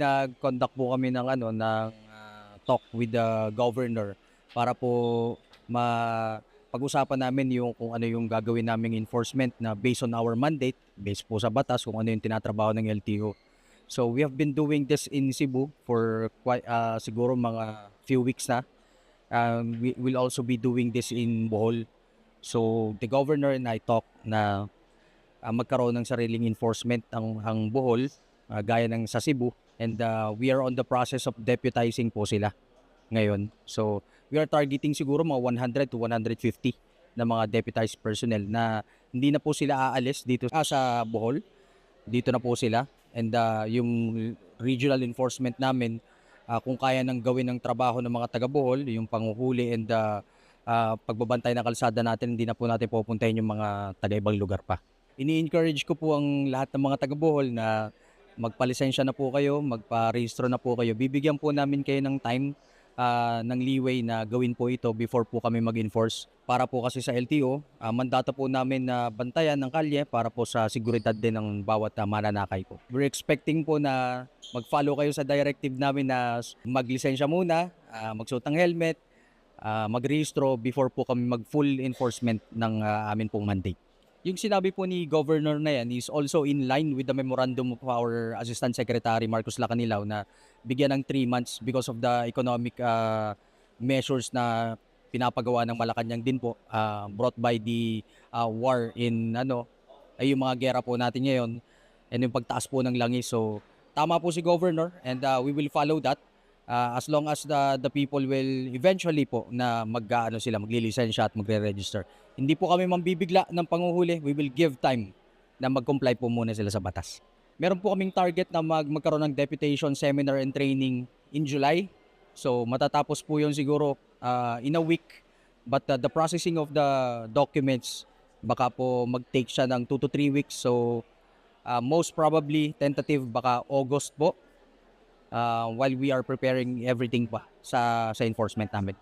nag-conduct po kami ng talk with the governor para po pag-usapan namin yung kung ano yung gagawin naming enforcement na based on our mandate, based po sa batas kung ano yung tinatrabaho ng LTO. So we have been doing this in Cebu for quite siguro mga few weeks na. We will also be doing this in Bohol. So the governor and I talk na magkaroon ng sariling enforcement ang Bohol, gaya ng sa Cebu, and we are on the process of deputizing po sila ngayon. So we are targeting siguro mga 100 to 150 na mga deputized personnel na hindi na po sila aalis dito sa Bohol. Dito na po sila, and yung regional enforcement namin, kung kaya nang gawin ng trabaho ng mga taga Bohol, yung panghuhuli and pagbabantay ng kalsada natin, hindi na po natin pupuntahin yung mga taga ibang lugar pa. Ini-encourage ko po ang lahat ng mga taga Bohol na magpalisensya na po kayo, magpa-rehistro na po kayo. Bibigyan po namin kayo ng time, ng leeway na gawin po ito before po kami mag-enforce. Para po kasi sa LTO, mandato po namin na bantayan ng kalye para po sa seguridad din ng bawat mananakay po. We're expecting po na mag-follow kayo sa directive namin na maglisensya muna, magsuot ng helmet, mag-rehistro before po kami mag-full enforcement ng amin pong mandate. Yung sinabi po ni Governor na yan is also in line with the memorandum of our Assistant Secretary Marcos Lacanilaw na bigyan ng 3 months because of the economic measures na pinapagawa ng Malacanang din po, brought by the war in ay yung mga gera po natin ngayon, and yung pagtaas po ng langis. So tama po si Governor, and we will follow that as long as the people will eventually po na maglilisensya at magre-register. Hindi po kami mambibigla ng panguhuli. We will give time na mag-comply po muna sila sa batas. Meron po kaming target na magkaroon ng deputation seminar and training in July. So matatapos po yun siguro in a week. But the processing of the documents, baka po mag-take siya ng 2 to 3 weeks. So most probably tentative baka August po, while we are preparing everything pa sa enforcement namin.